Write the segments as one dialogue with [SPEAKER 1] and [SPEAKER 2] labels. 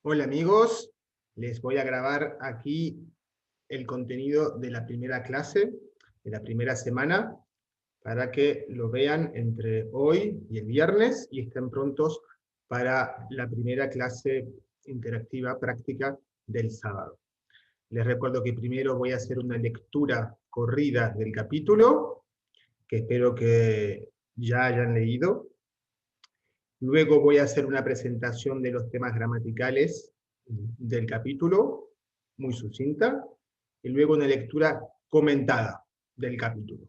[SPEAKER 1] Hola amigos, les voy a grabar aquí el contenido de la primera clase, de la primera semana, para que lo vean entre hoy y el viernes y estén prontos para la primera clase interactiva práctica del sábado. Les recuerdo que primero voy a hacer una lectura corrida del capítulo, que espero que ya hayan leído. Luego voy a hacer una presentación de los temas gramaticales del capítulo, muy sucinta, y luego una lectura comentada del capítulo.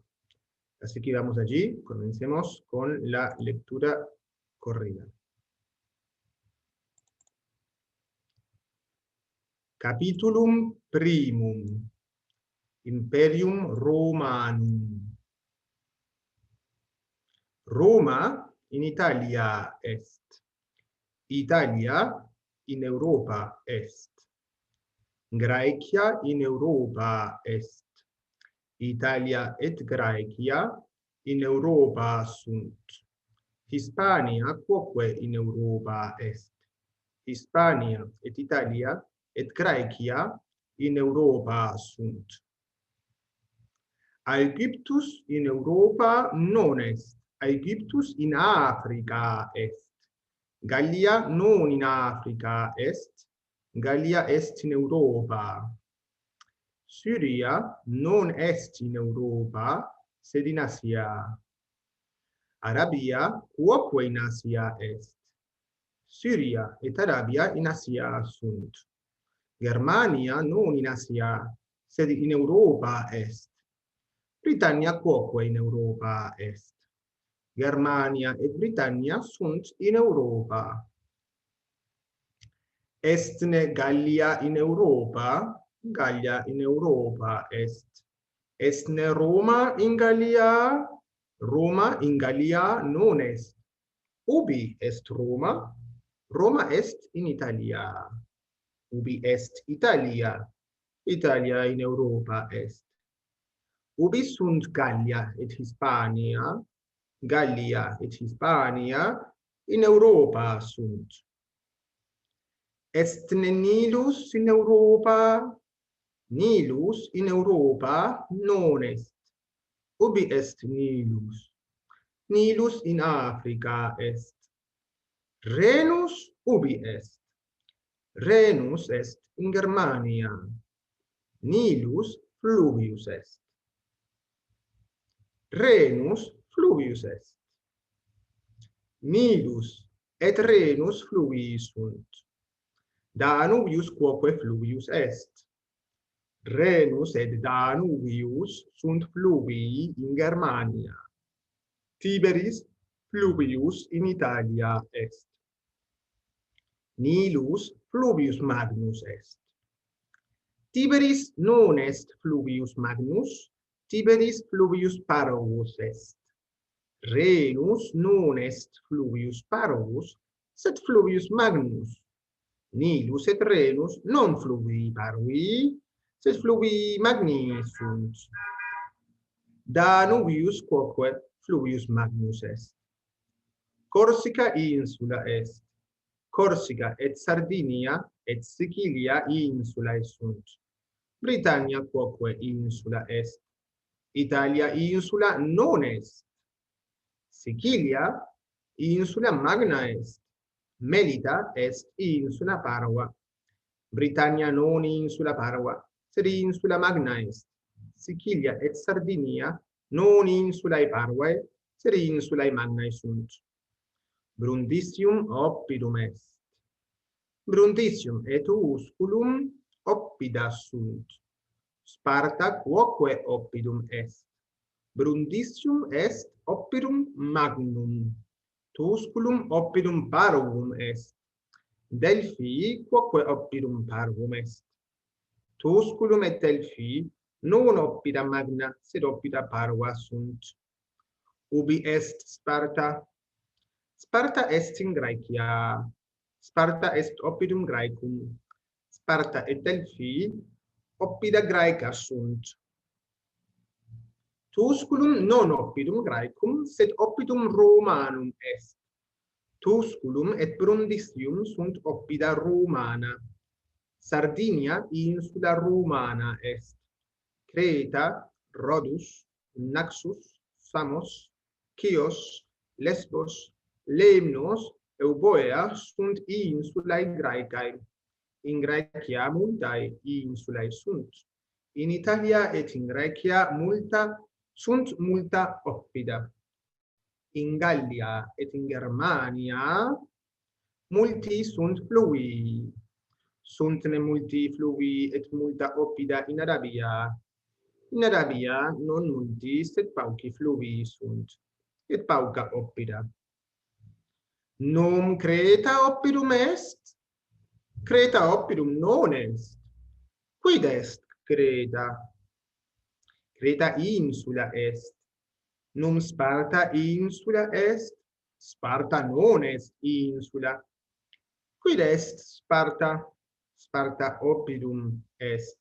[SPEAKER 1] Así que vamos allí, comencemos con la lectura corrida. Capitulum primum, Imperium Romanum. Roma in Italia est. Italia in Europa est. Graecia in Europa est. Italia et Graecia in Europa sunt. Hispania quoque in Europa est. Hispania et Italia et Graecia in Europa sunt. Aegyptus in Europa non est. Aegyptus in Africa est. Gallia non in Africa est. Gallia est in Europa. Syria non est in Europa, sed in Asia. Arabia quoque in Asia est. Syria et Arabia in Asia sunt. Germania non in Asia, sed in Europa est. Britannia quoque in Europa est. Germania et Britannia sunt in Europa. Estne Gallia in Europa? Gallia in Europa est. Estne Roma in Gallia? Roma in Gallia non est. Ubi est Roma? Roma est in Italia. Ubi est Italia? Italia in Europa est. Ubi sunt Gallia et Hispania? Gallia et Hispania in Europa sunt. Estne Nilus in Europa? Nilus in Europa non est. Ubi est Nilus? Nilus in Africa est. Renus ubi est? Renus est in Germania. Nilus fluvius est. Renus fluvius est. Nilus et Renus fluvii sunt. Danubius quoque fluvius est. Renus et Danubius sunt fluvii in Germania. Tiberis fluvius in Italia est. Nilus fluvius magnus est. Tiberis non est fluvius magnus, Tiberis fluvius parvus est. Renus non est fluvius parvus, sed fluvius magnus. Nilus et Renus non fluvii parvi, sed fluvii magni sunt. Danubius quoque fluvius magnus est. Corsica insula est. Corsica et Sardinia et Sicilia insulae sunt. Britannia quoque insula est. Italia insula non est. Sicilia insula magna est. Melita est insula parva. Britannia non insula parva, sed insula magna est. Sicilia et Sardinia non insulae parvae, sed insulae magnae sunt. Brundisium oppidum est. Brundisium et Tusculum oppida sunt. Sparta quoque oppidum est. Brundisium est oppidum magnum. Tusculum oppidum parvum est. Delphi quoque oppidum parvum est. Tusculum et Delphi non oppida magna, sed oppida parva sunt. Ubi est Sparta? Sparta est in Graecia. Sparta est oppidum Graecum. Sparta et Delphi oppida Graeca sunt. Tusculum non oppidum Graecum, sed oppidum Romanum est. Tusculum et Brundisium sunt oppida Romana. Sardinia insula Romana est. Creta, Rhodus, Naxos, Samos, Chios, Lesbos, Lemnos, Euboea sunt insulae Graecae. In Graecia multae insulae sunt. In Italia et in Graecia sunt multa oppida. In Gallia et in Germania multi sunt fluvii. Sunt ne multi fluvii et multa oppida in Arabia. In Arabia non multis et pauci fluvii sunt, et pauca oppida. Num Creta oppidum est? Creta oppidum non est. Quid est Creta? Creta insula est. Num Sparta insula est? Sparta non est insula. Quid est Sparta? Sparta oppidum est.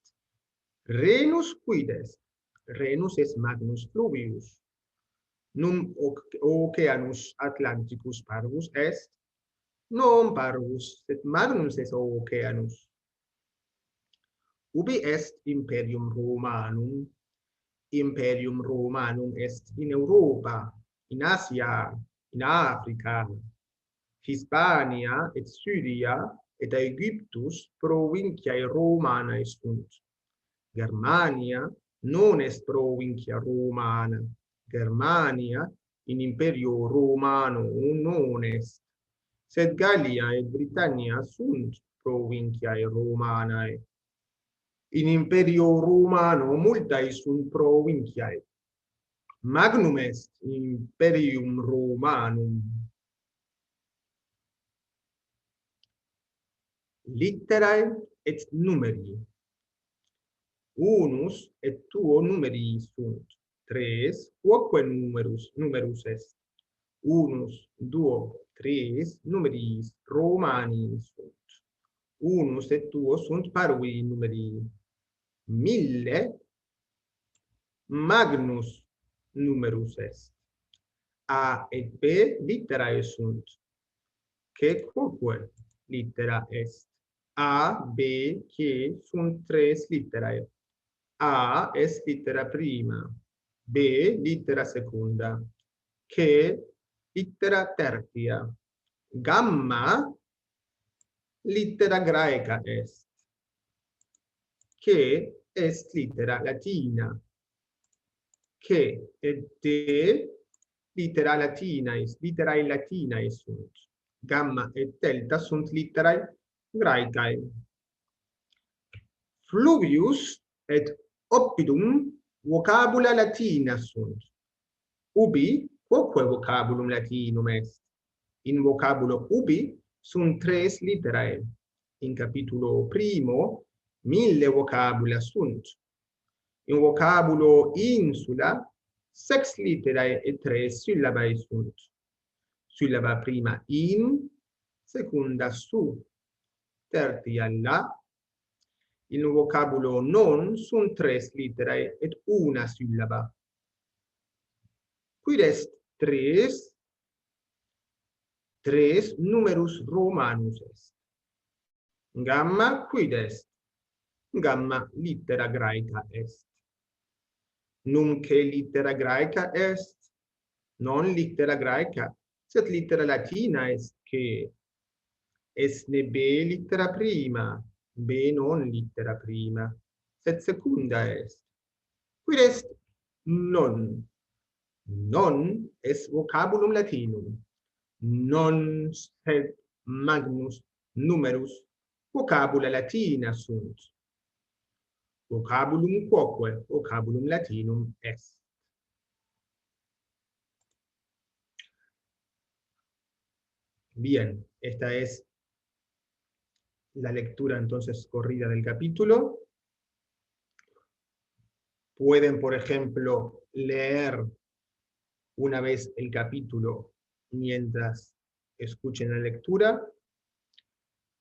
[SPEAKER 1] Renus quid est? Renus est magnus fluvius. Num oceanus Atlanticus parvus est? Non parvus, sed magnus est oceanus. Ubi est Imperium Romanum? Imperium Romanum est in Europa, in Asia, in Africa. Hispania et Syria et Aegyptus provinciae Romanae sunt. Germania non est provincia Romana. Germania in Imperio Romano non est. Sed Gallia et Britannia sunt provinciae Romanae. In Imperio Romano multae sunt provinciae. Magnum est Imperium Romanum. Litterae et numeri. Unus et duo numeri sunt. Tres, quoque numerus est. Unus, duo, tres numeris Romani sunt. Unus et duo sunt parvi numeri. 1000 magnus numerus est. A et B litterae sunt. Que quoque littera est. A, B, C sunt tres litterae. A est littera prima, B littera secunda, C littera tertia, gamma littera graeca est, che est littera latina, che et D littera latinae, litterae latinae sunt, gamma et delta sunt litterae graecae. Fluvius et oppidum vocabula latina sunt. Ubi quoque vocabulum latinum est. In vocabulo ubi sunt tres litterae. In capitulo primo 1000 vocabula sunt. In vocabulo insula 6 litterae et 3 syllabae sunt. Syllaba prima in, secunda su, tertia la. In vocabulo non sunt 3 litterae et una syllaba. Quid est tres? Tres numerus Romanus est. Gamma quid est? Gamma littera graeca est. Nunc littera graeca est? Non littera graeca, sed littera latina est che est ne B littera prima. B non littera prima, sed secunda est. Quid est non? Non est vocabulum latinum. Non sed magnus numerus vocabula latina sunt. Vocabulum quoque vocabulum latinum est. Bien, esta es la lectura entonces corrida del capítulo. Pueden, por ejemplo, leer una vez el capítulo mientras escuchen la lectura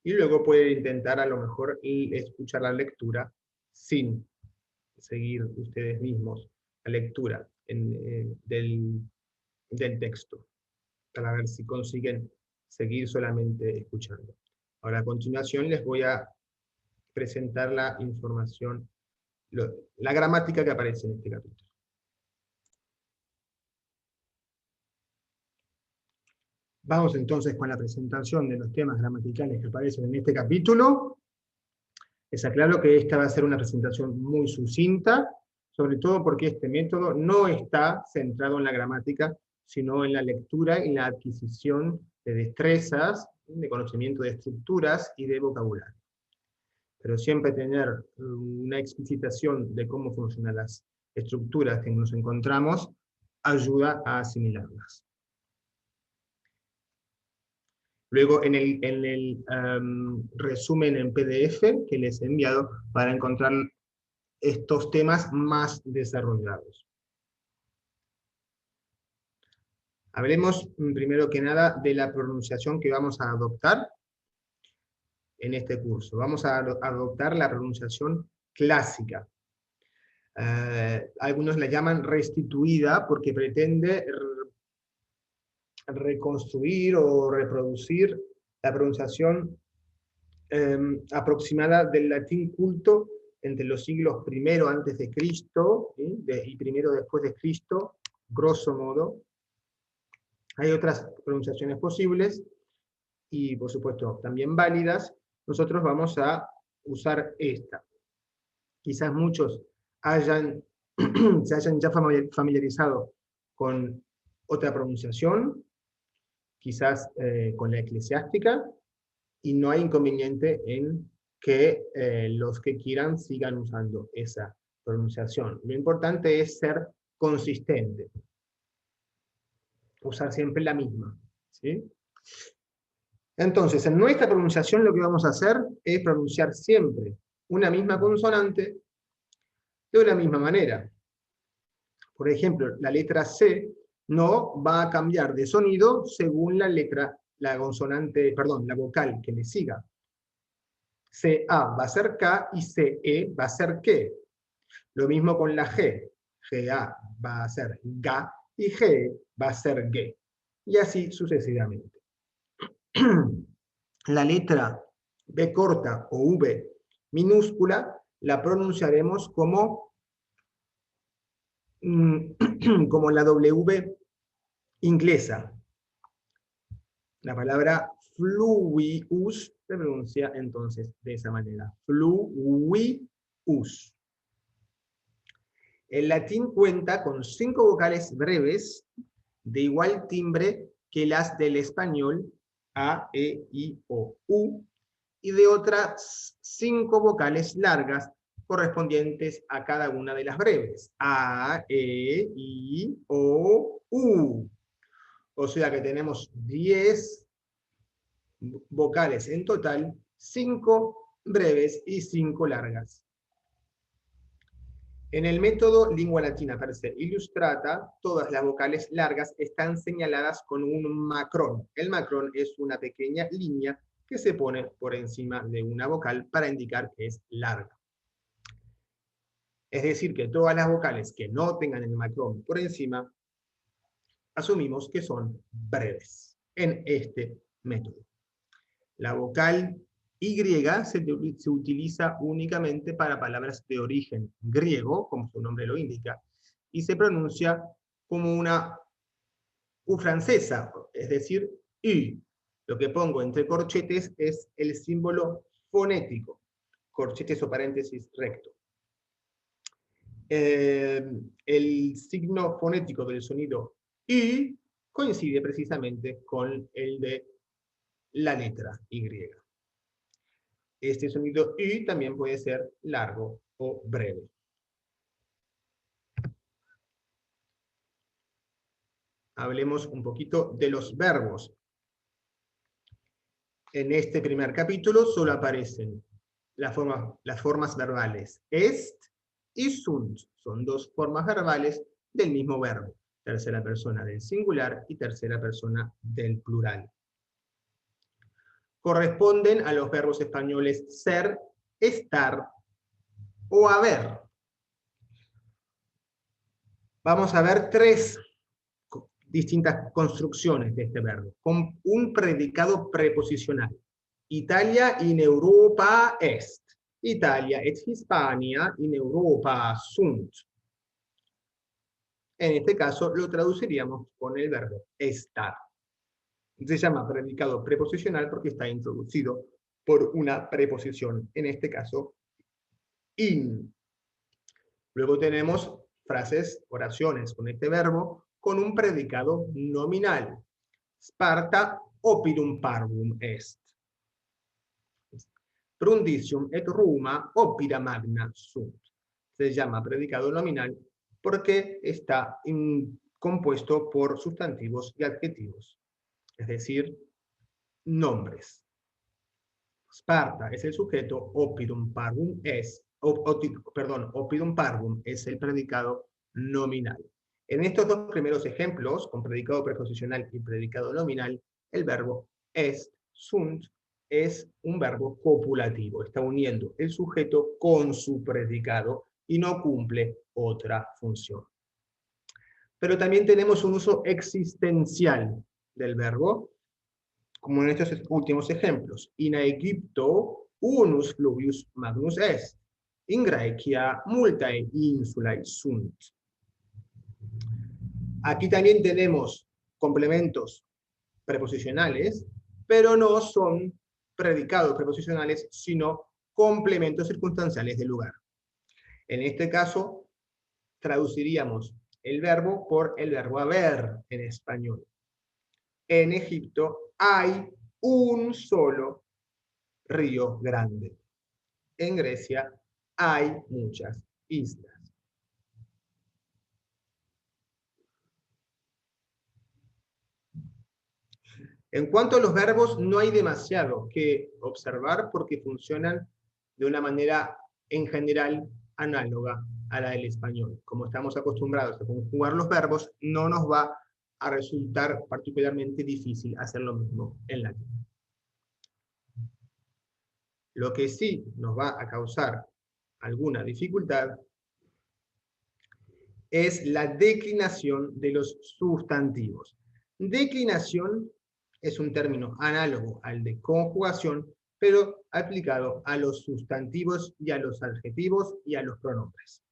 [SPEAKER 1] y luego pueden intentar a lo mejor escuchar la lectura sin seguir ustedes mismos la lectura del texto, para ver si consiguen seguir solamente escuchando. Ahora a continuación les voy a presentar la información, la gramática que aparece en este capítulo. Vamos entonces con la presentación de los temas gramaticales que aparecen en este capítulo. Les aclaro que esta va a ser una presentación muy sucinta, sobre todo porque este método no está centrado en la gramática, sino en la lectura y la adquisición de destrezas, de conocimiento de estructuras y de vocabulario. Pero siempre tener una explicitación de cómo funcionan las estructuras que nos encontramos ayuda a asimilarlas. Luego en el resumen en PDF que les he enviado para encontrar estos temas más desarrollados. Hablemos primero que nada de la pronunciación que vamos a adoptar en este curso. Vamos a adoptar la pronunciación clásica. Algunos la llaman restituida porque pretende reconstruir o reproducir la pronunciación aproximada del latín culto entre los siglos I antes de Cristo y I después de Cristo, grosso modo. Hay otras pronunciaciones posibles y por supuesto también válidas. Nosotros vamos a usar esta. Quizás muchos se hayan ya familiarizado con otra pronunciación, quizás con la eclesiástica, y no hay inconveniente en que los que quieran sigan usando esa pronunciación. Lo importante es ser consistente, usar siempre la misma, ¿sí? Entonces, en nuestra pronunciación lo que vamos a hacer es pronunciar siempre una misma consonante de una misma manera. Por ejemplo, la letra C no va a cambiar de sonido según la vocal que le siga. CA va a ser K y CE va a ser K. Lo mismo con la G. GA va a ser GA y GE va a ser GE. Y así sucesivamente. La letra B corta o V minúscula la pronunciaremos como la W inglesa. La palabra fluvius se pronuncia entonces de esa manera. Fluvius. El latín cuenta con 5 vocales breves de igual timbre que las del español A, E, I, O, U, y de otras 5 vocales largas correspondientes a cada una de las breves. A, E, I, O, U. O sea que tenemos 10 vocales en total, 5 breves y 5 largas. En el método Lingua Latina per se Illustrata, todas las vocales largas están señaladas con un macrón. El macrón es una pequeña línea que se pone por encima de una vocal para indicar que es larga. Es decir, que todas las vocales que no tengan el macrón por encima, asumimos que son breves en este método. La vocal Y se utiliza únicamente para palabras de origen griego, como su nombre lo indica, y se pronuncia como una U francesa, es decir, Y. Lo que pongo entre corchetes es el símbolo fonético, corchetes o paréntesis recto. El signo fonético del sonido Y coincide precisamente con el de la letra Y. Este sonido Y también puede ser largo o breve. Hablemos un poquito de los verbos. En este primer capítulo solo aparecen las formas verbales est y sunt. Son 2 formas verbales del mismo verbo. Tercera persona del singular y tercera persona del plural. Corresponden a los verbos españoles ser, estar o haber. Vamos a ver 3 distintas construcciones de este verbo, con un predicado preposicional. Italia in Europa est. Italia et Hispania in Europa sunt. En este caso lo traduciríamos con el verbo estar. Se llama predicado preposicional porque está introducido por una preposición, en este caso in. Luego tenemos frases, oraciones con este verbo con un predicado nominal. Sparta oppidum parvum est. Brundisium et Roma oppida magna sunt. Se llama predicado nominal porque está compuesto por sustantivos y adjetivos, es decir, nombres. Sparta es el sujeto, oppidum parvum es, oppidum parvum es el predicado nominal. En estos dos primeros ejemplos, con predicado preposicional y predicado nominal, el verbo est, sunt, es un verbo copulativo, está uniendo el sujeto con su predicado y no cumple otra función. Pero también tenemos un uso existencial del verbo, como en estos últimos ejemplos. In Egipto unus fluvius magnus est, in Graecia multae insulae sunt. Aquí también tenemos complementos preposicionales, pero no son predicados preposicionales, sino complementos circunstanciales del lugar. En este caso, traduciríamos el verbo por el verbo haber en español. En Egipto hay un solo río grande. En Grecia hay muchas islas. En cuanto a los verbos, no hay demasiado que observar porque funcionan de una manera, en general, análoga a la del español. Como estamos acostumbrados a conjugar los verbos, no nos va a resultar particularmente difícil hacer lo mismo en latín. Lo que sí nos va a causar alguna dificultad es la declinación de los sustantivos. Declinación es un término análogo al de conjugación, pero aplicado a los sustantivos y a los adjetivos y a los pronombres.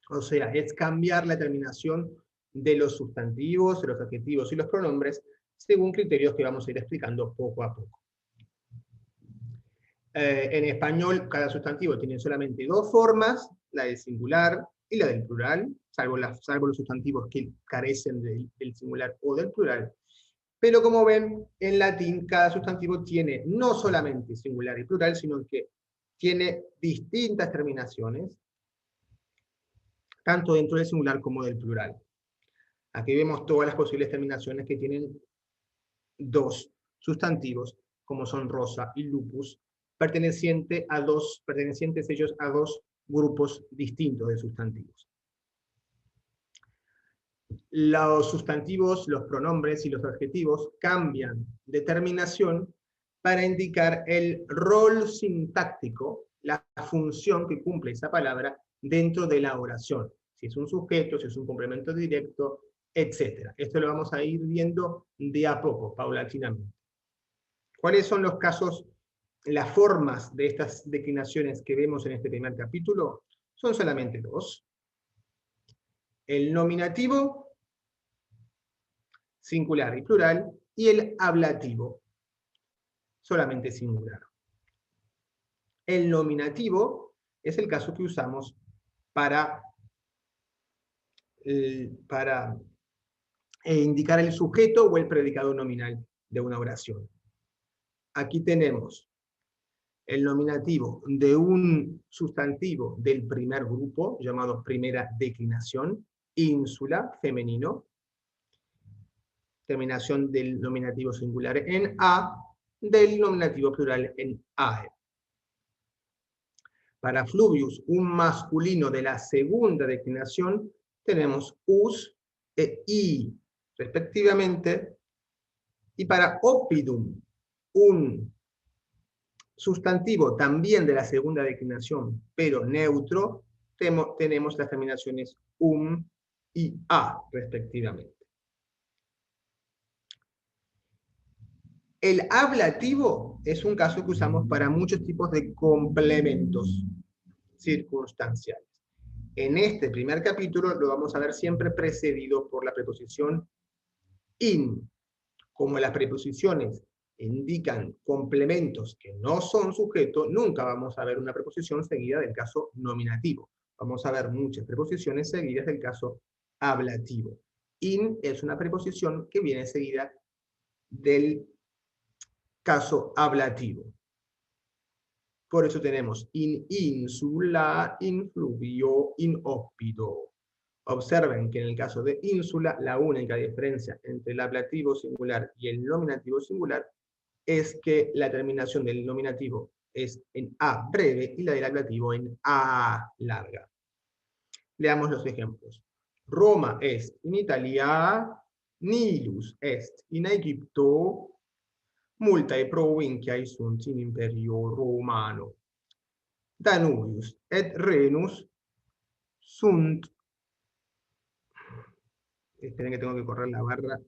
[SPEAKER 1] O sea, es cambiar la terminación de los sustantivos, de los adjetivos y los pronombres según criterios que vamos a ir explicando poco a poco. En español, cada sustantivo tiene solamente dos formas, la del singular y la del plural, salvo los sustantivos que carecen del singular o del plural. Pero como ven, en latín cada sustantivo tiene no solamente singular y plural, sino que tiene distintas terminaciones, tanto dentro del singular como del plural. Aquí vemos todas las posibles terminaciones que tienen dos sustantivos, como son rosa y lupus, pertenecientes ellos a dos grupos distintos de sustantivos. Los sustantivos, los pronombres y los adjetivos cambian de terminación para indicar el rol sintáctico, la función que cumple esa palabra dentro de la oración. Si es un sujeto, si es un complemento directo, etc. Esto lo vamos a ir viendo de a poco, paulatinamente. ¿Cuáles son los casos, las formas de estas declinaciones que vemos en este primer capítulo? Son solamente dos. El nominativo, singular y plural, y el ablativo, solamente singular. El nominativo es el caso que usamos para indicar el sujeto o el predicado nominal de una oración. Aquí tenemos el nominativo de un sustantivo del primer grupo, llamado primera declinación, ínsula, femenino, terminación del nominativo singular en A, del nominativo plural en AE. Para fluvius, un masculino de la segunda declinación, tenemos us e i, respectivamente. Y para oppidum, un sustantivo también de la segunda declinación, pero neutro, tenemos las terminaciones y a, respectivamente. El ablativo es un caso que usamos para muchos tipos de complementos circunstanciales. En este primer capítulo lo vamos a ver siempre precedido por la preposición in. Como las preposiciones indican complementos que no son sujeto, nunca vamos a ver una preposición seguida del caso nominativo. Vamos a ver muchas preposiciones seguidas del caso ablativo. In es una preposición que viene seguida del caso ablativo. Por eso tenemos in insula, in fluvio, in oppido. Observen que en el caso de ínsula, la única diferencia entre el ablativo singular y el nominativo singular es que la terminación del nominativo es en A breve y la del ablativo en A larga. Leamos los ejemplos. Roma est in Italia, Nilus est in Egipto, multae provinciae sunt in imperio romano. Danubius et Renus sunt. Esperen que tengo que correr la barra.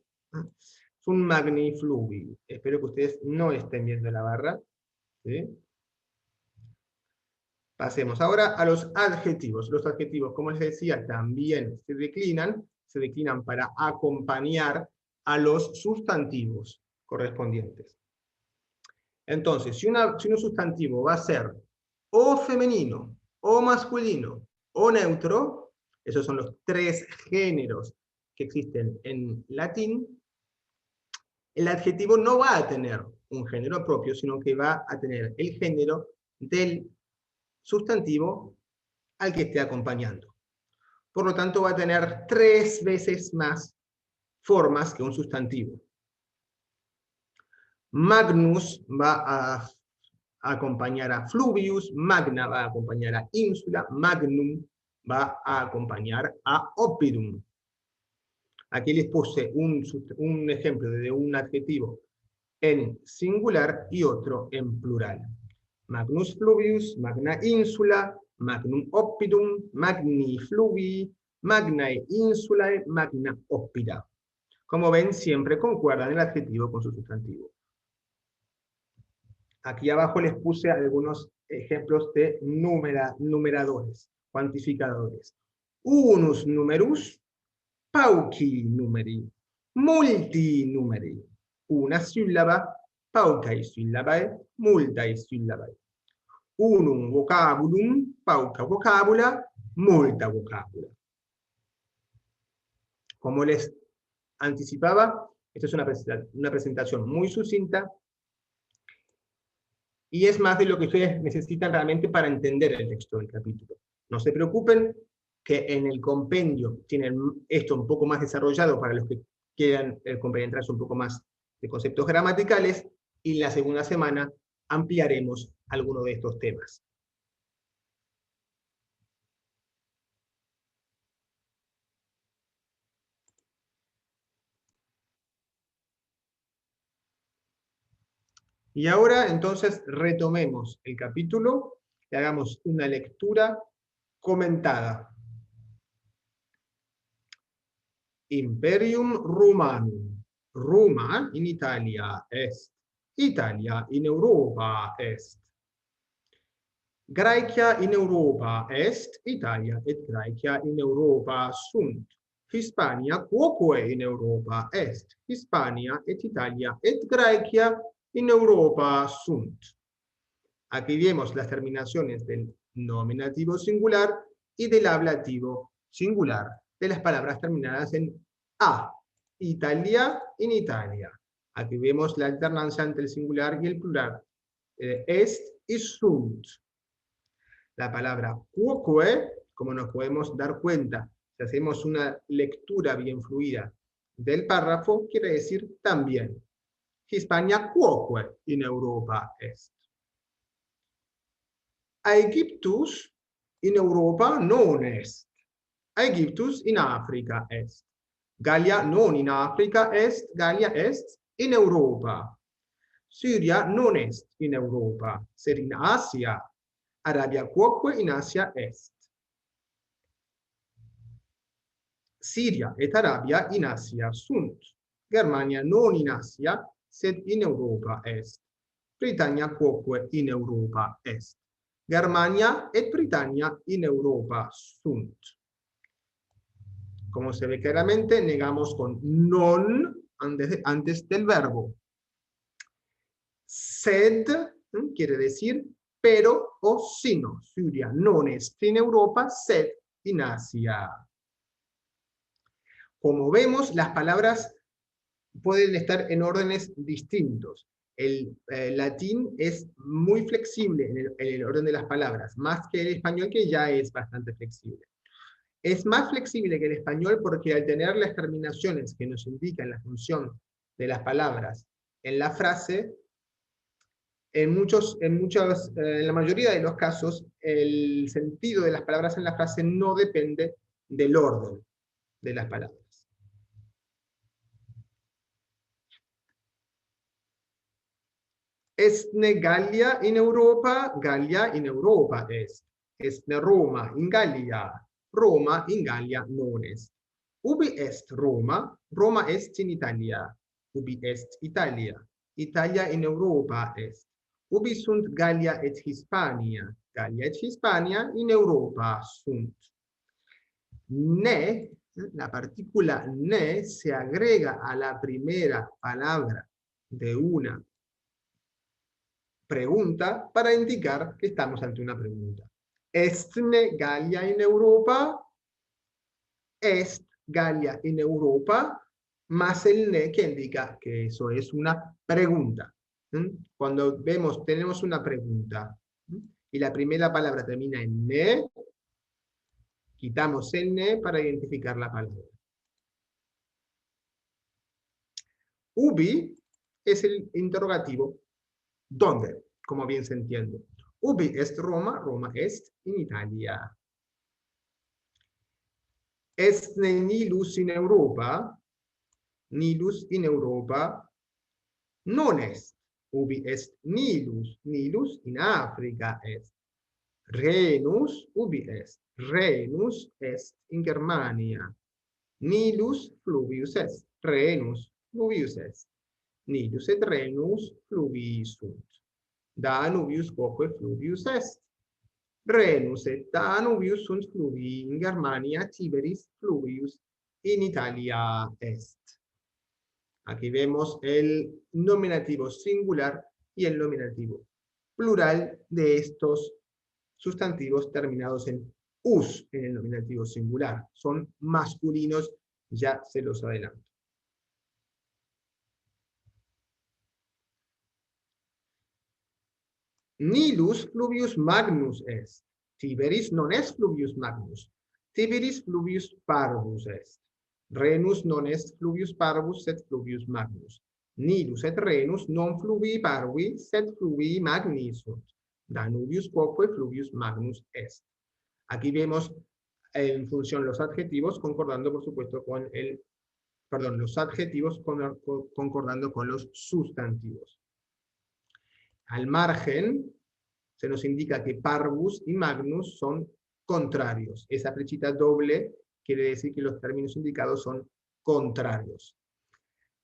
[SPEAKER 1] Sunt magni fluvi. Espero que ustedes no estén viendo la barra. ¿Sí? Pasemos ahora a los adjetivos. Los adjetivos, como les decía, también se declinan para acompañar a los sustantivos correspondientes. Entonces, si un sustantivo va a ser o femenino, o masculino, o neutro, esos son los tres géneros que existen en latín, el adjetivo no va a tener un género propio, sino que va a tener el género del sustantivo al que esté acompañando. Por lo tanto, va a tener 3 veces más formas que un sustantivo. Magnus va a acompañar a fluvius, magna va a acompañar a insula, magnum va a acompañar a oppidum. Aquí les puse un ejemplo de un adjetivo en singular y otro en plural. Magnus fluvius, magna insula, magnum oppidum, magni fluvi, magnae insulae, magna oppida. Como ven, siempre concuerdan el adjetivo con su sustantivo. Aquí abajo les puse algunos ejemplos de numeradores, cuantificadores. Unus numerus, pauci numeri, multi numeri. Una sílaba, paucae syllabae, multae syllabae. Unum vocabulum, pauca vocabula, multa vocabula. Como les anticipaba, esta es una presentación muy sucinta y es más de lo que ustedes necesitan realmente para entender el texto del capítulo. No se preocupen que en el compendio tienen esto un poco más desarrollado para los que quieran compenetrarse un poco más de conceptos gramaticales, y la segunda semana ampliaremos algunos de estos temas. Y ahora entonces retomemos el capítulo y hagamos una lectura comentada. Imperium Romanum. Roma in Italia est. Italia in Europa est. Graecia in Europa est. Italia et Graecia in Europa sunt. Hispania quoque in Europa est. Hispania et Italia et Graecia in Europa sunt. Aquí vemos las terminaciones del nominativo singular y del ablativo singular de las palabras terminadas en A. Italia in Italia. Aquí vemos la alternancia entre el singular y el plural. Est y sunt. La palabra quoque, como nos podemos dar cuenta, si hacemos una lectura bien fluida del párrafo, quiere decir también. Hispania quoque in Europa est. Aegyptus in Europa non est. Aegyptus in Africa est. Gallia non in Africa est, Gallia est in Europa. Syria non est in Europa, sed in Asia. Arabia quoque in Asia est. Siria et Arabia in Asia sunt. Germania non in Asia, sed in Europa est. Britannia quoque in Europa est. Germania et Britannia in Europa sunt. Como se ve claramente, negamos con non antes del verbo. Sed quiere decir pero o sino. Siria non est in Europa, sed in Asia. Como vemos, las palabras pueden estar en órdenes distintos. El latín es muy flexible en el orden de las palabras, más que el español, que ya es bastante flexible. Es más flexible que el español porque al tener las terminaciones que nos indican la función de las palabras en la frase, en la mayoría de los casos, el sentido de las palabras en la frase no depende del orden de las palabras. Estne Gallia in Europa, Gallia in Europa est. Estne Roma in Gallia, Roma in Gallia non est. Ubi est Roma, Roma est in Italia. Ubi est Italia, Italia in Europa est. Ubi sunt Gallia et Hispania, Gallia et Hispania in Europa sunt. Ne, la partícula ne se agrega a la primera palabra de una pregunta para indicar que estamos ante una pregunta. ¿Estne Gallia in Europa? ¿Est Gallia in Europa? Más el ne que indica que eso es una pregunta. Cuando tenemos una pregunta y la primera palabra termina en ne, quitamos el ne para identificar la palabra. Ubi es el interrogativo. ¿Dónde? Como bien se entiende. Ubi est Roma, Roma est in Italia. Estne Nilus in Europa, Nilus in Europa non est. Ubi est Nilus, Nilus in Africa est. Rhenus, ubi est. Rhenus est in Germania. Nilus fluvius est. Rhenus fluvius est. Nilus et Rhenus fluvi sunt. Danubius quoque fluvius est. Rhenus et Danubius sunt fluvi in Germania, Tiberis fluvius in Italia est. Aquí vemos el nominativo singular y el nominativo plural de estos sustantivos terminados en us en el nominativo singular. Son masculinos, ya se los adelanto. Nilus fluvius magnus est. Tiberis non est fluvius magnus. Tiberis fluvius parvus est. Rhenus non est fluvius parvus, sed fluvius magnus. Nilus et Rhenus non fluvii parvi, sed fluvii magni sunt. Danubius quoque fluvius magnus est. Aquí vemos en función los adjetivos concordando, por supuesto, con los adjetivos concordando con los sustantivos. Al margen, se nos indica que parvus y magnus son contrarios. Esa flechita doble quiere decir que los términos indicados son contrarios.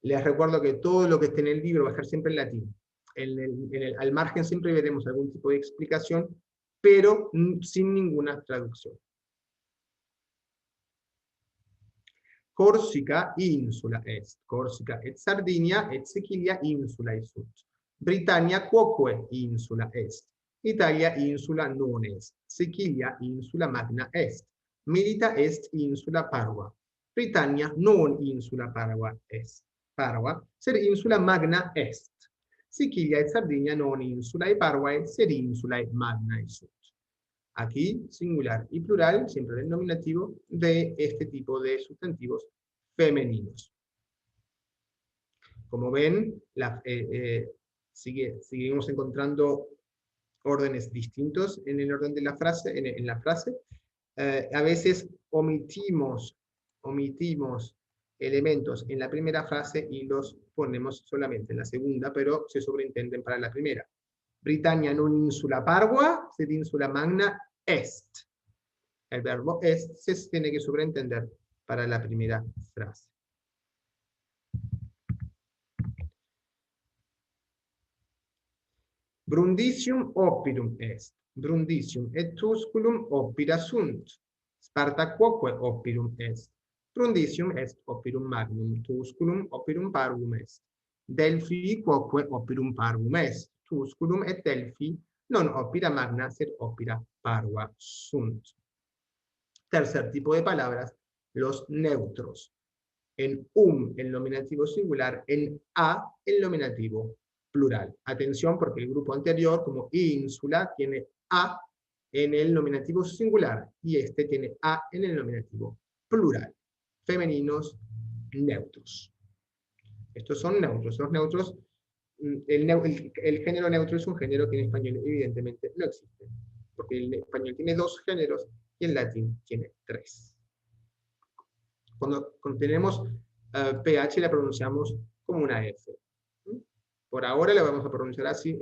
[SPEAKER 1] Les recuerdo que todo lo que esté en el libro va a estar siempre en latín. Al margen siempre veremos algún tipo de explicación, pero sin ninguna traducción. Corsica insula est. Corsica et Sardinia et Sicilia insulae sunt. Britannia quoque insula est. Italia insula non est. Sicilia insula magna est. Milita est insula parva. Britannia non insula parva est. Parva, sed insula magna est. Sicilia et Sardinia non insulae parvae, sed insulae magnae sunt. Aquí, singular y plural, siempre el nominativo de este tipo de sustantivos femeninos. Como ven, seguimos encontrando órdenes distintos en el orden de la frase, en la frase. A veces omitimos elementos en la primera frase y los ponemos solamente en la segunda, pero se sobreentienden para la primera. Britannia non insula parva, sed insula magna est. El verbo est se tiene que sobreentender para la primera frase. Brundisium oppidum est. Brundisium et Tusculum oppida sunt. Sparta quoque oppidum est. Brundisium est oppidum magnum. Tusculum oppidum parvum est. Delphi quoque oppidum parvum est. Tusculum et Delphi non oppida magna, sed oppida parva sunt. Tercer tipo de palabras, los neutros. En el nominativo singular, en a, el nominativo plural. Atención, porque el grupo anterior, como ínsula, tiene a en el nominativo singular y este tiene a en el nominativo plural. Femeninos neutros. Estos son neutros. Los neutros, el género neutro es un género que en español evidentemente no existe, porque el español tiene 2 géneros y el latín tiene 3. Cuando tenemos PH la pronunciamos como una F. Por ahora la vamos a pronunciar así.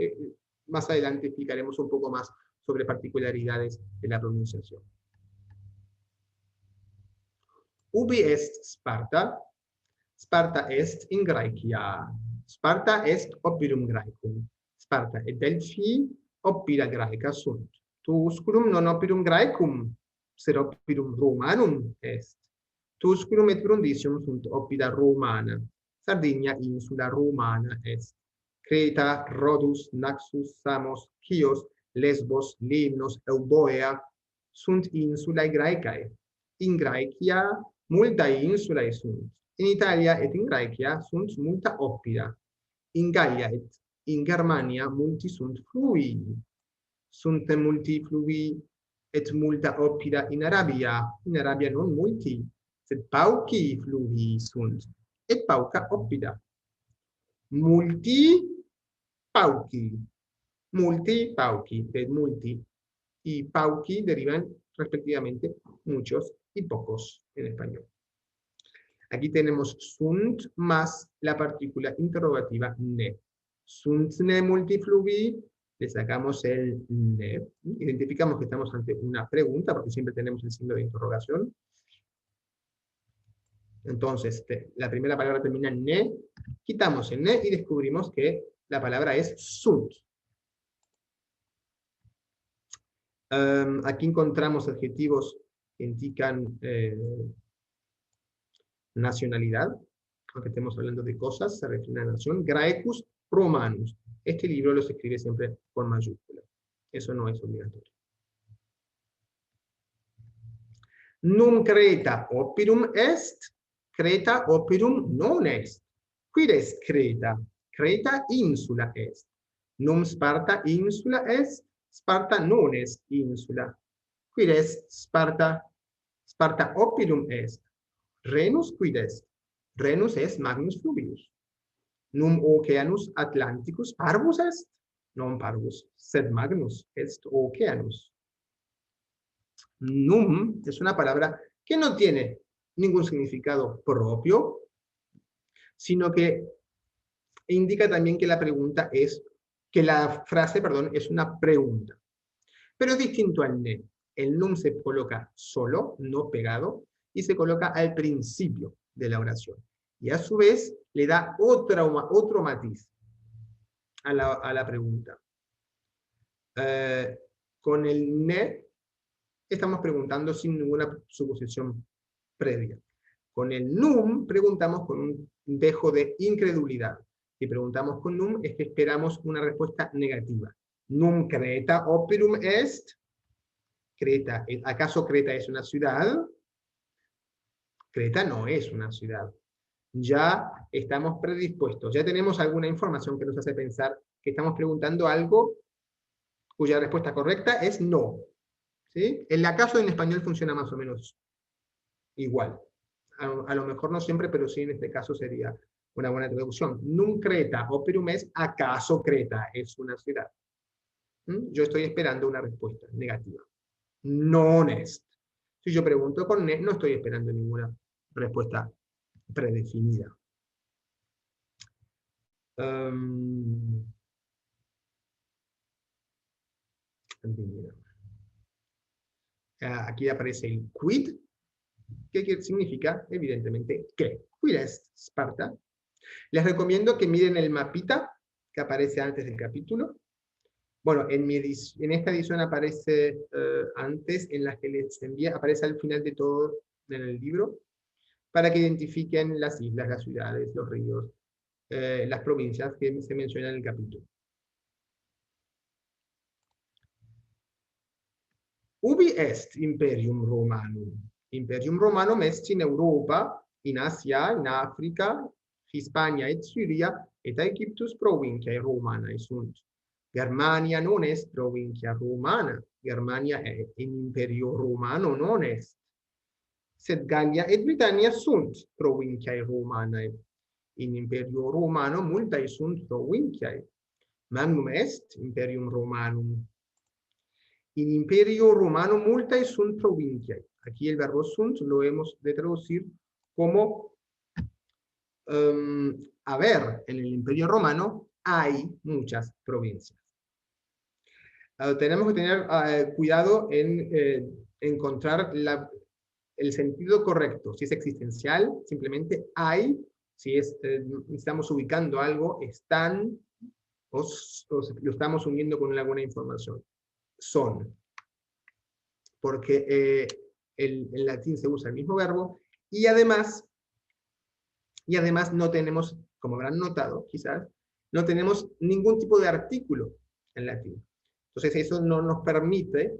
[SPEAKER 1] Más adelante explicaremos un poco más sobre particularidades de la pronunciación. Ubi est Sparta? Sparta est in Graecia. Sparta est oppidum Graecum. Sparta et Delphi oppida Graeca sunt. Tusculum non oppidum Graecum, sed oppidum Romanum est. Tusculum et Brundisium sunt oppida Romana. Sardinia insula Romana est. Creta, Rhodus, Naxos, Samos, Chios, Lesbos, Limnos, Euboea sunt insulae Graecae. In Graecia multae insulae sunt. In Italia et in Graecia sunt multa oppida. In Gallia et in Germania multi sunt flui. Sunt multi flui et multa oppida in Arabia. In Arabia non multi, sed pauci flui sunt, et pauca oppida. Multi pauci. Multi pauci, de multi. Y pauci derivan respectivamente muchos y pocos en español. Aquí tenemos sunt más la partícula interrogativa ne. Sunt ne multifluvi, le sacamos el ne. Identificamos que estamos ante una pregunta, porque siempre tenemos el signo de interrogación. Entonces, la primera palabra termina en ne, quitamos el ne y descubrimos que la palabra es sunt. Aquí encontramos adjetivos que indican nacionalidad, aunque estemos hablando de cosas, se refiere a la nación. Graecus Romanus. Este libro lo se escribe siempre con mayúscula. Eso no es obligatorio. Num Creta oppidum est, Creta oppidum non est. Quid est Creta? Creta insula est. Num Sparta insula est, Sparta non est insula. Quid est Sparta? Sparta oppidum est. Renus quid est? Renus est Magnus Fluvius. Num Oceanus Atlanticus parvus est? Non parvus, sed Magnus est Oceanus. Num es una palabra que no tiene ningún significado propio, sino que indica también que la pregunta es, que la frase, perdón, es una pregunta. Pero es distinto al ne. El num se coloca solo, no pegado, y se coloca al principio de la oración. Y a su vez le da otro matiz a la pregunta. Con el ne estamos preguntando sin ninguna suposición previa. Con el num preguntamos con un dejo de incredulidad. Si preguntamos con num es que esperamos una respuesta negativa. Num Creta oppidum est. Creta, ¿acaso Creta es una ciudad? Creta no es una ciudad. Ya estamos predispuestos, ya tenemos alguna información que nos hace pensar que estamos preguntando algo cuya respuesta correcta es no. ¿Sí? El acaso en español funciona más o menos igual. A lo mejor no siempre, pero sí en este caso sería una buena traducción. Num Creta oppidum est, ¿acaso Creta es una ciudad? Yo estoy esperando una respuesta negativa. Non est. Si yo pregunto con ne, no estoy esperando ninguna respuesta predefinida. Aquí aparece el quid, que significa, evidentemente, que. Quid est Sparta. Les recomiendo que miren el mapita que aparece antes del capítulo. Bueno, en esta edición aparece antes, en las que les envié, aparece al final de todo en el libro, para que identifiquen las islas, las ciudades, los ríos, las provincias que se mencionan en el capítulo. Ubi est Imperium Romanum? Imperium Romanum est in Europa, in Asia, in Africa, Hispania et Syria, et Aegyptus provinciae Romanae sunt. Germania non est provincia Romana, Germania in Imperio Romano non est. Sed Gallia et Britannia sunt provinciae Romanae. In Imperio Romano multae sunt provinciae. Magnum est Imperium Romanum. In Imperio Romano multae sunt provinciae. Aquí el verbo sunt lo hemos de traducir como a ver, en el Imperio Romano hay muchas provincias. Tenemos que tener cuidado en encontrar el sentido correcto. Si es existencial, simplemente hay. Si estamos ubicando algo, están, o lo estamos uniendo con alguna información. Son. Porque en latín se usa el mismo verbo, y además no tenemos, como habrán notado quizás, no tenemos ningún tipo de artículo en latín. Entonces eso no nos permite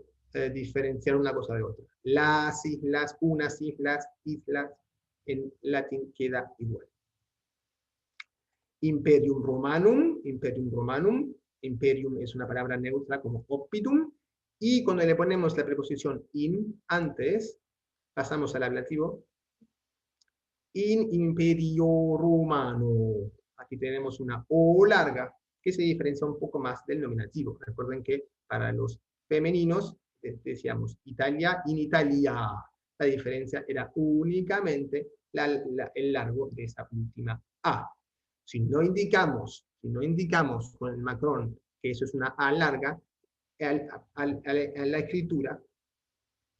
[SPEAKER 1] diferenciar una cosa de otra. Las islas, unas islas, en latín queda igual. Imperium Romanum, imperium es una palabra neutra como oppidum, y cuando le ponemos la preposición in antes, pasamos al ablativo, in imperio romano. Aquí tenemos una O larga que se diferencia un poco más del nominativo. Recuerden que para los femeninos decíamos Italia, in Italia. La diferencia era únicamente el largo de esa última A. Si no indicamos con el macrón que eso es una A larga, a la escritura,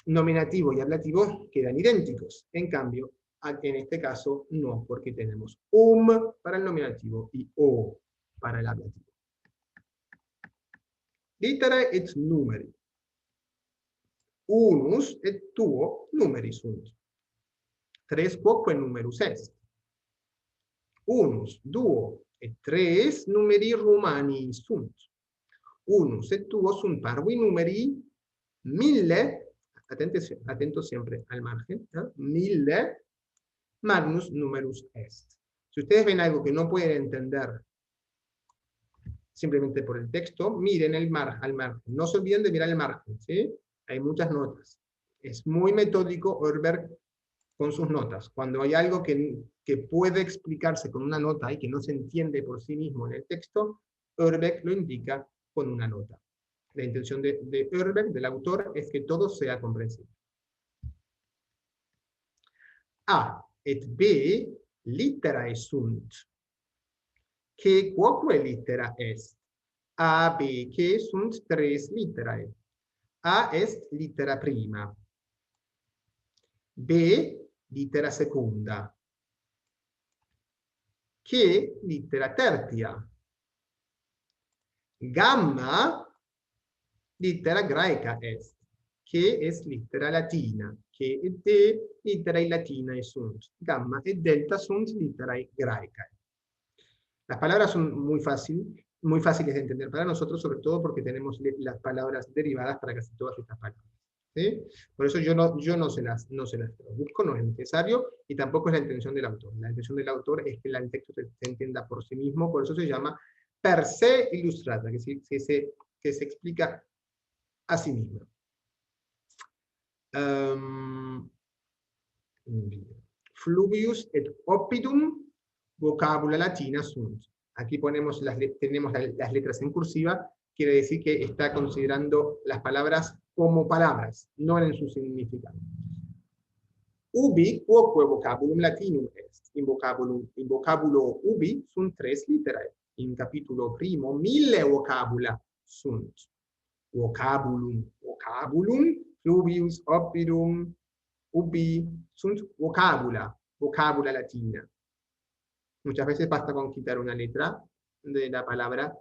[SPEAKER 1] nominativo y ablativo quedan idénticos. En cambio, en este caso no, porque tenemos para el nominativo y o para el ablativo. Literae et numeri. Unus et duo numeri sunt. Tres quoque numerus est. Unus, duo et tres numeri romani sunt. Unus et duo sunt parvi numeri 1000, atentos siempre al margen, ¿no? 1000 magnus numerus est. Si ustedes ven algo que no pueden entender simplemente por el texto, miren al margen. No se olviden de mirar el margen, ¿sí? Hay muchas notas. Es muy metódico Orberg con sus notas. Cuando hay algo que puede explicarse con una nota y que no se entiende por sí mismo en el texto, Orberg lo indica con una nota. La intención de Orberg, del autor, es que todo sea comprensible. A et B literae sunt. Que quoque litera est? A, B, que sunt tres literae. A est litera prima. B, litera secunda. Que litera tertia. Gamma, litera graeca est. Que es litera latina. Que et D, literae latinae sunt. Gamma et delta sunt literae graecae. Las palabras son muy fáciles de entender para nosotros, sobre todo porque tenemos las palabras derivadas para casi todas estas palabras. ¿Sí? Por eso yo no se las traduzco, no es necesario, y tampoco es la intención del autor. La intención del autor es que el texto se entienda por sí mismo, por eso se llama per se illustrata, que se explica a sí mismo. Fluvius et oppidum vocabula latina sunt. Aquí tenemos las letras en cursiva, quiere decir que está considerando las palabras como palabras, no en su significado. Ubi quoque vocabulum latinum est. In vocabulo ubi sunt tres literae. In capítulo primo 1000 vocabula sunt. Vocabulum, fluvius, oppidum, ubi sunt vocabula latina. Muchas veces basta con quitar una letra de la palabra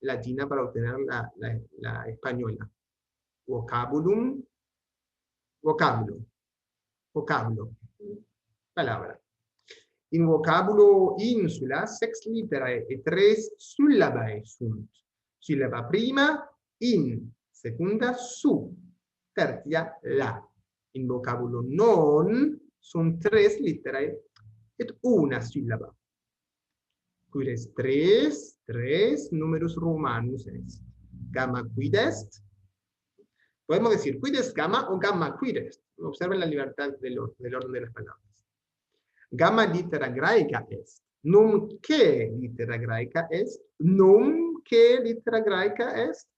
[SPEAKER 1] latina para obtener la española. Vocabulum, vocablo, vocablo, palabra. In vocabulo insula, 6 literae e 3 syllabae sunt. Sílaba prima, in, seconda, su, tertia, la. In vocabulo non, sunt 3 literae et una sillaba. Quid est 3 numerus romanus est. Gamma quid est. Podemos decir quid est gamma o gamma quid est. Observen la libertad del orden de las palabras. Gamma litera graeca est. Num que litera graeca est. Num que litera graeca est.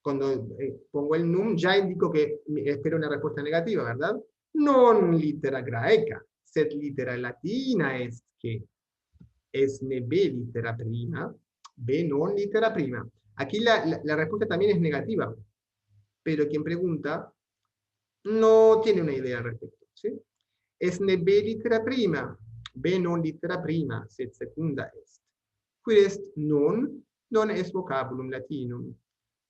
[SPEAKER 1] Cuando pongo el num ya indico que espero una respuesta negativa, ¿verdad? Non litera graeca, sed litera latina est que. Esne B litera prima, B non litera prima. Aquí la respuesta también es negativa, pero quien pregunta no tiene una idea al respecto. ¿Sí? Esne B litera prima, B non litera prima, sed secunda est. Quid est non? Non est vocabulum latinum.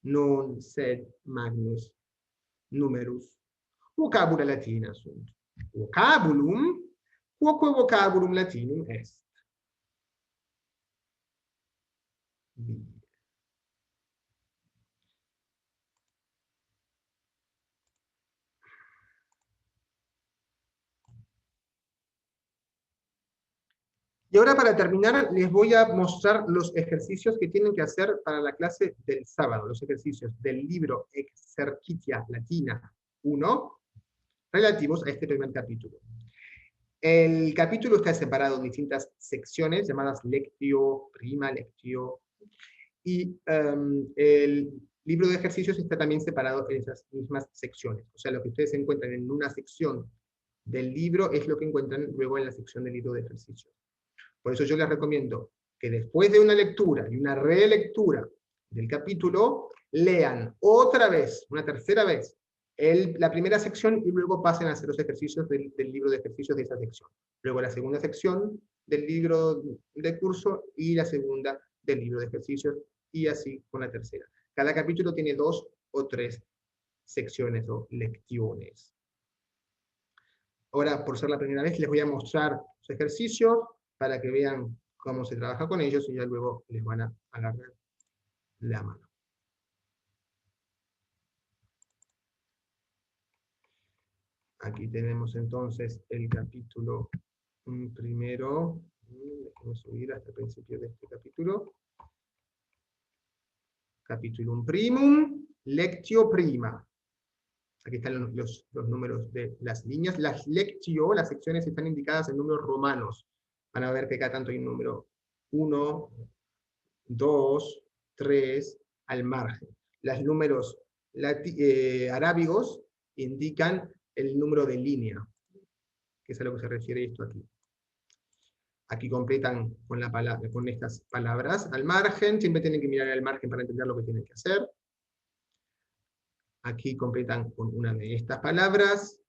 [SPEAKER 1] Non sed magnus numerus. Vocabula latina sunt. Vocabulum, quoque vocabulum latinum est. Y ahora para terminar les voy a mostrar los ejercicios que tienen que hacer para la clase del sábado, los ejercicios del libro Exercitia Latina 1 relativos a este primer capítulo. El capítulo está separado en distintas secciones llamadas lectio, prima, lectio, y el libro de ejercicios está también separado en esas mismas secciones. O sea, lo que ustedes encuentran en una sección del libro es lo que encuentran luego en la sección del libro de ejercicios. Por eso yo les recomiendo que después de una lectura y una relectura del capítulo, lean otra vez, una tercera vez, la primera sección y luego pasen a hacer los ejercicios del libro de ejercicios de esa sección. Luego la segunda sección del libro de curso y la segunda del libro de ejercicios y así con la tercera. Cada capítulo tiene 2 o 3 secciones o lecciones. Ahora, por ser la primera vez, les voy a mostrar los ejercicios para que vean cómo se trabaja con ellos y ya luego les van a agarrar la mano. Aquí tenemos entonces el capítulo primero. Vamos a subir hasta el principio de este capítulo. Capitulum primum, lectio prima. Aquí están los números de las líneas. Las lectio, las secciones están indicadas en números romanos. Van a ver que acá tanto hay un número 1, 2, 3, al margen. Los números arábigos indican el número de línea, que es a lo que se refiere esto aquí. Aquí completan con estas palabras al margen, siempre tienen que mirar al margen para entender lo que tienen que hacer. Aquí completan con una de estas palabras,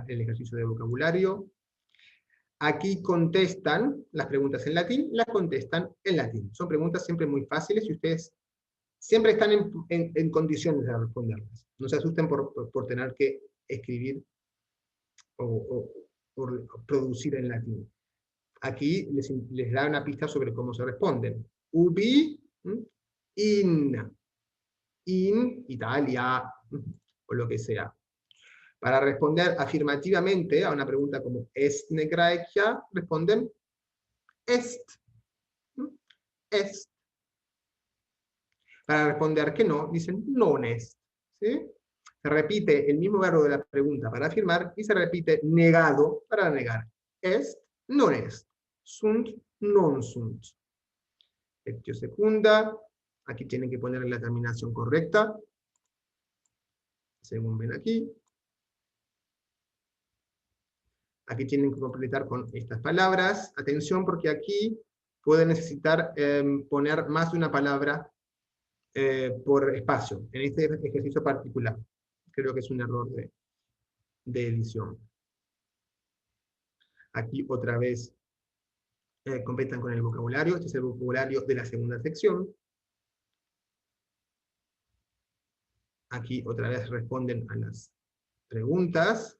[SPEAKER 1] el ejercicio de vocabulario. Aquí contestan las preguntas en latín, las contestan en latín. Son preguntas siempre muy fáciles y ustedes siempre están en condiciones de responderlas. No se asusten por tener que escribir o producir en latín. Aquí les da una pista sobre cómo se responden. Ubi, in Italia, o lo que sea. Para responder afirmativamente a una pregunta como ¿Estne Graecia? Responden est. Est. Para responder que no, dicen non est. ¿Sí? Se repite el mismo verbo de la pregunta para afirmar y se repite negado para negar. Est, non est. Sunt, non sunt. Lectio secunda. Aquí tienen que poner la terminación correcta, según ven aquí. Aquí tienen que completar con estas palabras. Atención porque aquí pueden necesitar poner más de una palabra por espacio, en este ejercicio particular. Creo que es un error de edición. Aquí otra vez completan con el vocabulario. Este es el vocabulario de la segunda sección. aquí otra vez responden a las preguntas,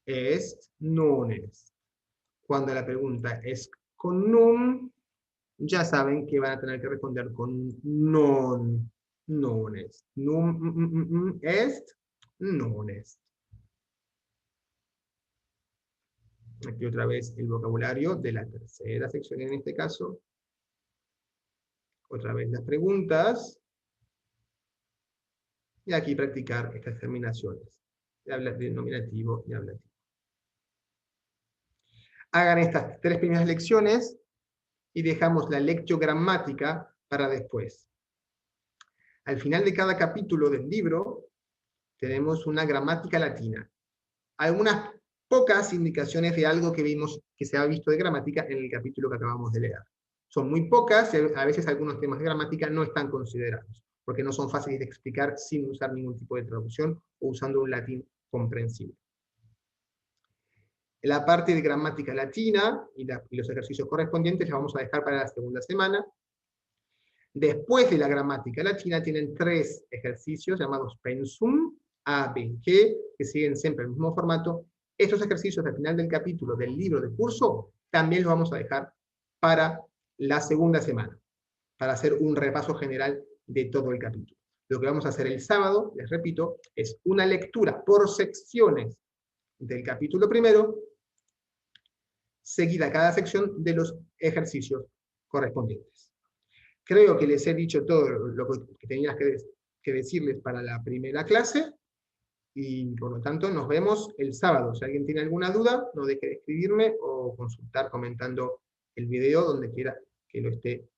[SPEAKER 1] est, non est. Cuando la pregunta es con num, ya saben que van a tener que responder con non, non est. Num est, non est. Aquí otra vez el vocabulario de la tercera sección en este caso. Otra vez las preguntas. Y aquí practicar estas terminaciones de nominativo y ablativo. Hagan estas 3 primeras lecciones y dejamos la lectiogramática para después. Al final de cada capítulo del libro tenemos una gramática latina. Algunas pocas indicaciones de algo que vimos, que se ha visto de gramática en el capítulo que acabamos de leer. Son muy pocas, y a veces algunos temas de gramática no están considerados, porque no son fáciles de explicar sin usar ningún tipo de traducción o usando un latín comprensible. La parte de gramática latina y los ejercicios correspondientes la vamos a dejar para la segunda semana. Después de la gramática latina tienen 3 ejercicios llamados pensum, A, B, G, que siguen siempre el mismo formato. Estos ejercicios al final del capítulo del libro de curso también los vamos a dejar para la segunda semana, para hacer un repaso general de todo el capítulo. Lo que vamos a hacer el sábado, les repito, es una lectura por secciones del capítulo primero, seguida cada sección de los ejercicios correspondientes. Creo que les he dicho todo lo que tenía que decirles para la primera clase, y por lo tanto nos vemos el sábado. Si alguien tiene alguna duda, no deje de escribirme o consultar comentando el video donde quiera que lo esté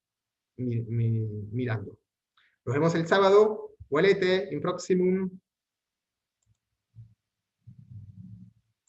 [SPEAKER 1] mirando. Nos vemos el sábado. Volete, in proximum.